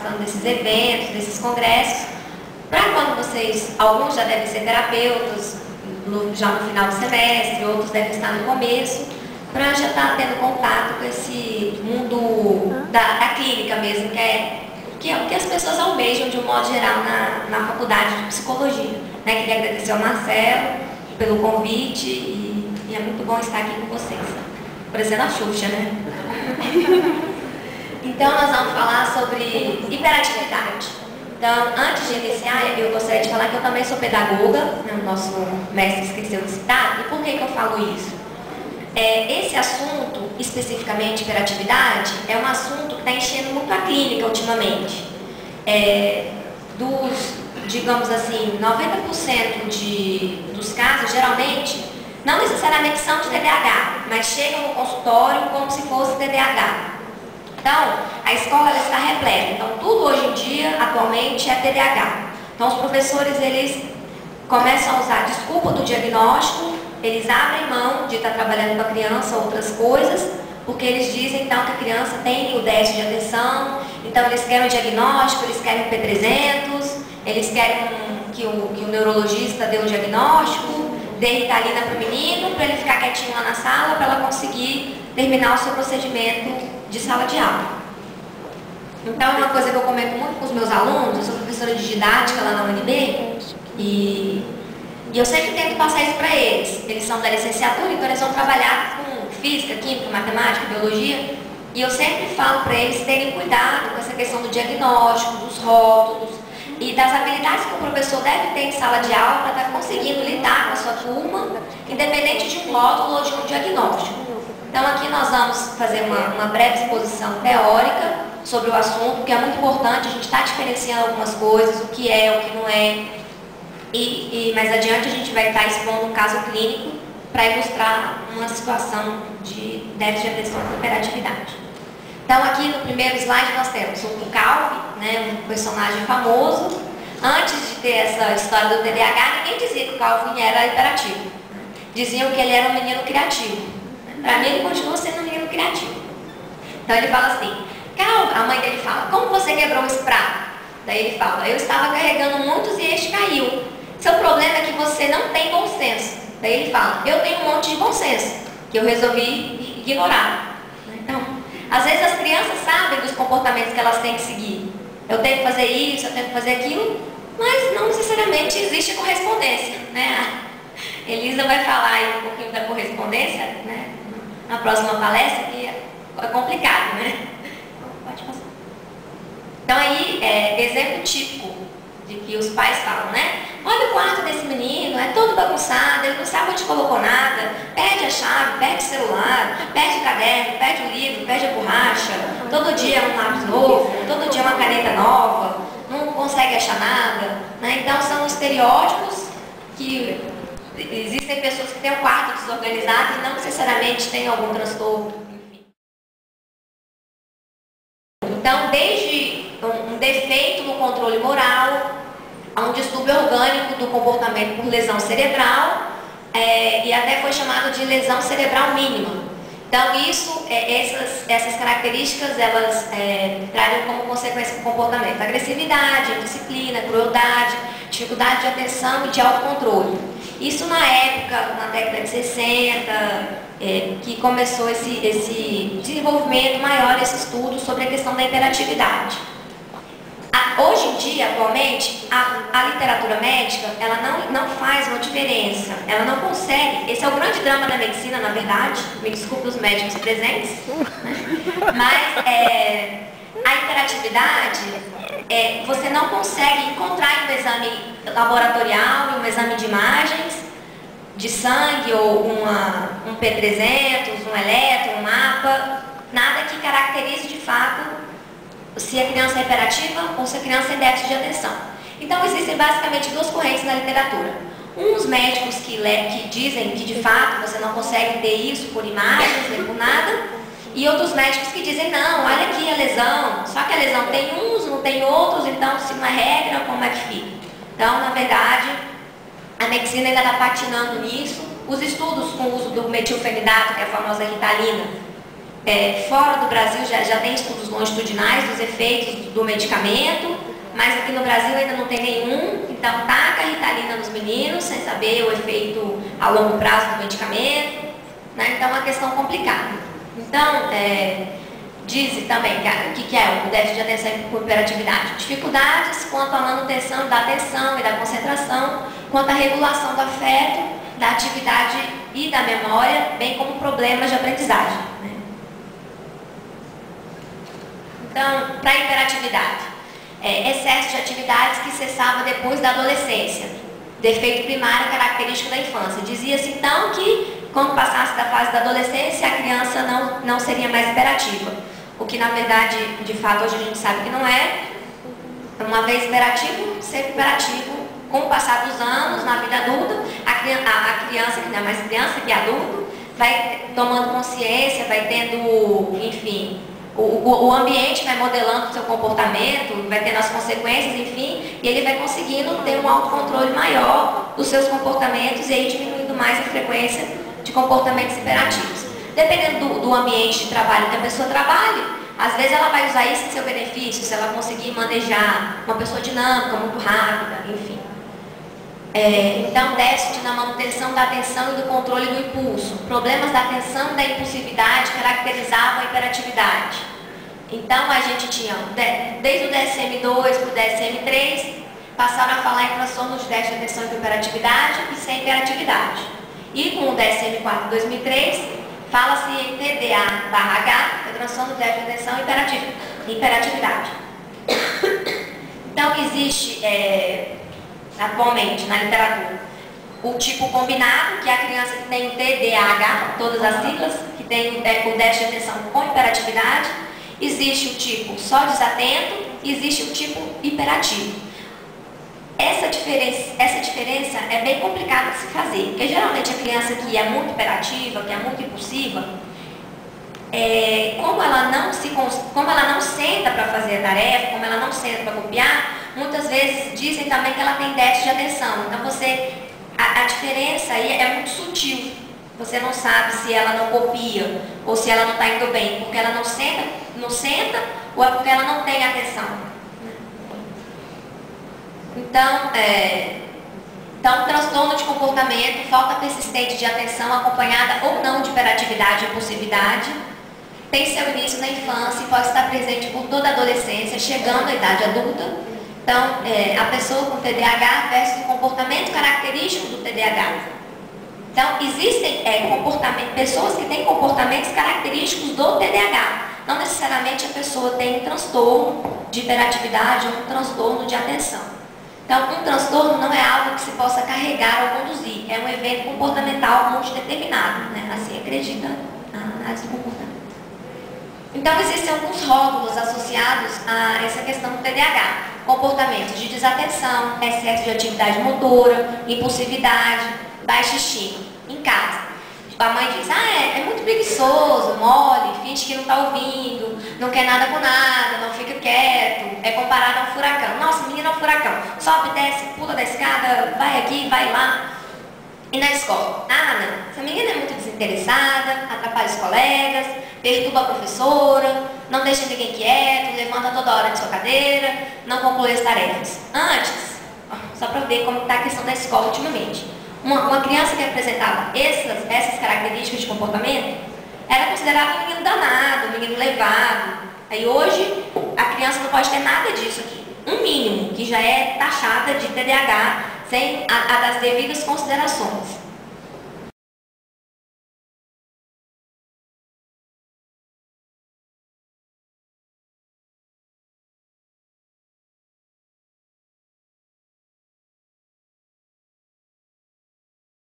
participando desses eventos, desses congressos, para quando vocês, alguns já devem ser terapeutas, já no final do semestre, outros devem estar no começo, para já estar tendo contato com esse mundo da clínica mesmo, que é o que as pessoas almejam de um modo geral na faculdade de psicologia. Né? Queria agradecer ao Marcelo pelo convite e é muito bom estar aqui com vocês. Parecendo a Xuxa, né? Então nós vamos falar sobre hiperatividade. Então, antes de iniciar, eu gostaria de falar que eu também sou pedagoga, né? O nosso mestre esqueceu de citar. E por que eu falo isso? Esse assunto, especificamente hiperatividade, é um assunto que está enchendo muito a clínica ultimamente. Digamos assim, 90% dos casos, geralmente, não necessariamente são de TDAH, mas chegam no consultório como se fosse TDAH. Então, a escola ela está repleta. Então, tudo hoje em dia, atualmente, é TDAH. Então, os professores, eles começam a usar desculpa do diagnóstico, eles abrem mão de estar trabalhando com a criança outras coisas, porque eles dizem, então, que a criança tem o déficit de atenção, então eles querem o diagnóstico, eles querem o P300, eles querem que o neurologista dê o diagnóstico, dê Ritalina para o menino, para ele ficar quietinho lá na sala, para ela conseguir terminar o seu procedimento de sala de aula. Então, uma coisa que eu comento muito com os meus alunos, eu sou professora de didática lá na UNB, e eu sempre tento passar isso para eles. Eles são da licenciatura, então eles vão trabalhar com física, química, matemática, biologia, e eu sempre falo para eles terem cuidado com essa questão do diagnóstico, dos rótulos, e das habilidades que o professor deve ter em sala de aula para estar conseguindo lidar com a sua turma, independente de um rótulo ou de um diagnóstico. Então aqui nós vamos fazer uma breve exposição teórica sobre o assunto, que é muito importante, a gente está diferenciando algumas coisas, o que é, o que não é, e mais adiante a gente vai estar expondo um caso clínico para ilustrar uma situação de déficit de atenção e hiperatividade. Então aqui no primeiro slide nós temos o Calvin, né, um personagem famoso. Antes de ter essa história do TDAH, ninguém dizia que o Calvin era hiperativo. Diziam que ele era um menino criativo. Para mim ele continua sendo um menino criativo. Então ele fala assim, Calvin, a mãe dele fala, como você quebrou esse prato? Daí ele fala, eu estava carregando muitos e este caiu. Seu problema é que você não tem bom senso. Daí ele fala, eu tenho um monte de bom senso, que eu resolvi ignorar. Então, às vezes as crianças sabem dos comportamentos que elas têm que seguir. Eu tenho que fazer isso, eu tenho que fazer aquilo, mas não necessariamente existe correspondência, né? A Elisa vai falar aí um pouquinho da correspondência, né? Na próxima palestra, que é complicado, né? Pode passar. Então aí, exemplo típico de que os pais falam, né? Olha o quarto desse menino, é todo bagunçado, ele não sabe onde colocou nada, perde a chave, perde o celular, perde o caderno, perde o livro, perde a borracha, todo dia é um lápis novo, todo dia é uma caneta nova, não consegue achar nada, né? Então são estereótipos que existem pessoas que têm um quarto desorganizado e não necessariamente têm algum transtorno, enfim. Então, desde um defeito no controle moral, a um distúrbio orgânico do comportamento por lesão cerebral, e até foi chamado de lesão cerebral mínima. Então, essas características, elas trariam como consequência o comportamento agressividade, indisciplina, crueldade, dificuldade de atenção e de autocontrole. Isso na época, na década de 60, que começou esse desenvolvimento maior, esse estudo sobre a questão da hiperatividade. Hoje em dia, atualmente, a literatura médica, ela não faz uma diferença, ela não consegue, esse é o grande drama da medicina, na verdade, me desculpe os médicos presentes, né? Mas a hiperatividade, você não consegue encontrar em um exame laboratorial, em um exame de imagens, de sangue, ou um P300, um eletro, um mapa, nada que caracterize de fato se a criança é hiperativa ou se a criança tem déficit de atenção. Então existem basicamente duas correntes na literatura. Uns médicos que dizem que de fato você não consegue ter isso por imagens nem por nada, e outros médicos que dizem, não, olha aqui a lesão, só que a lesão tem uns, não tem outros, então se não é regra, como é que fica? Então, na verdade, a medicina ainda está patinando nisso. Os estudos com o uso do metilfenidato, que é a famosa Ritalina, Fora do Brasil já tem estudos longitudinais dos efeitos do medicamento, mas aqui no Brasil ainda não tem nenhum, então taca a Ritalina nos meninos, sem saber o efeito a longo prazo do medicamento, né? Então é uma questão complicada. Então, diz também que é o déficit de atenção e hiperatividade. Dificuldades quanto à manutenção da atenção e da concentração, quanto à regulação do afeto, da atividade e da memória, bem como problemas de aprendizagem, né? Então, para a hiperatividade, excesso de atividades que cessava depois da adolescência, defeito primário característico da infância. Dizia-se então que quando passasse da fase da adolescência, a criança não seria mais hiperativa, o que na verdade, de fato, hoje a gente sabe que não é. Uma vez hiperativo, sempre hiperativo, com o passar dos anos, na vida adulta, a criança, que não é mais criança, que é adulto, vai tomando consciência, vai tendo, enfim, o ambiente vai modelando o seu comportamento, vai tendo as consequências, enfim, e ele vai conseguindo ter um autocontrole maior dos seus comportamentos e aí diminuindo mais a frequência de comportamentos hiperativos. Dependendo do ambiente de trabalho que a pessoa trabalhe, às vezes ela vai usar isso em seu benefício, se ela conseguir manejar uma pessoa dinâmica, muito rápida, enfim. Então, déficit na manutenção da atenção e do controle do impulso. Problemas da atenção e da impulsividade caracterizavam a hiperatividade. Então, a gente tinha, desde o DSM-2 para o DSM-3, passaram a falar em transtorno de déficit de atenção e hiperatividade e sem hiperatividade. E com o DSM-4 de 2003, fala-se em TDAH, transtorno de déficit de atenção e hiperatividade. Então, existe atualmente na literatura o tipo combinado, que é a criança que tem o TDAH, todas as siglas, que tem o déficit de atenção com hiperatividade. Existe o tipo só desatento e existe o tipo hiperativo. Essa diferença é bem complicada de se fazer, porque geralmente a criança que é muito hiperativa, que é muito impulsiva, como ela não senta para fazer a tarefa, como ela não senta para copiar, muitas vezes dizem também que ela tem déficit de atenção. Então a diferença aí é muito sutil. Você não sabe se ela não copia ou se ela não está indo bem, porque ela não senta ou é porque ela não tem atenção. Então, transtorno de comportamento, falta persistente de atenção acompanhada ou não de hiperatividade e impulsividade, tem seu início na infância e pode estar presente por toda a adolescência, chegando à idade adulta. Então, a pessoa com TDAH versus o comportamento característico do TDAH. Então, existem pessoas que têm comportamentos característicos do TDAH. Não necessariamente a pessoa tem um transtorno de hiperatividade ou um transtorno de atenção. Então, um transtorno não é algo que se possa carregar ou conduzir, é um evento comportamental multideterminado, né? Assim acredita a análise do comportamento. Então, existem alguns rótulos associados a essa questão do TDAH. Comportamentos de desatenção, excesso de atividade motora, impulsividade, baixa estima. Em casa, a mãe diz, é muito preguiçoso, mole, finge que não está ouvindo, não quer nada com nada, não fica quieto, é comparado a um furacão. Nossa, menino é um furacão, sobe, desce, pula da escada, vai aqui, vai lá. E na escola, não, essa menina é muito desinteressada, atrapalha os colegas, perturba a professora, não deixa ninguém quieto, levanta toda hora de sua cadeira, não conclui as tarefas. Antes, só para ver como está a questão da escola ultimamente, uma criança que apresentava essas características de comportamento era considerada um menino danado, um menino levado. Aí hoje, a criança não pode ter nada disso aqui. Um mínimo, que já é taxada de TDAH, sem a das devidas considerações.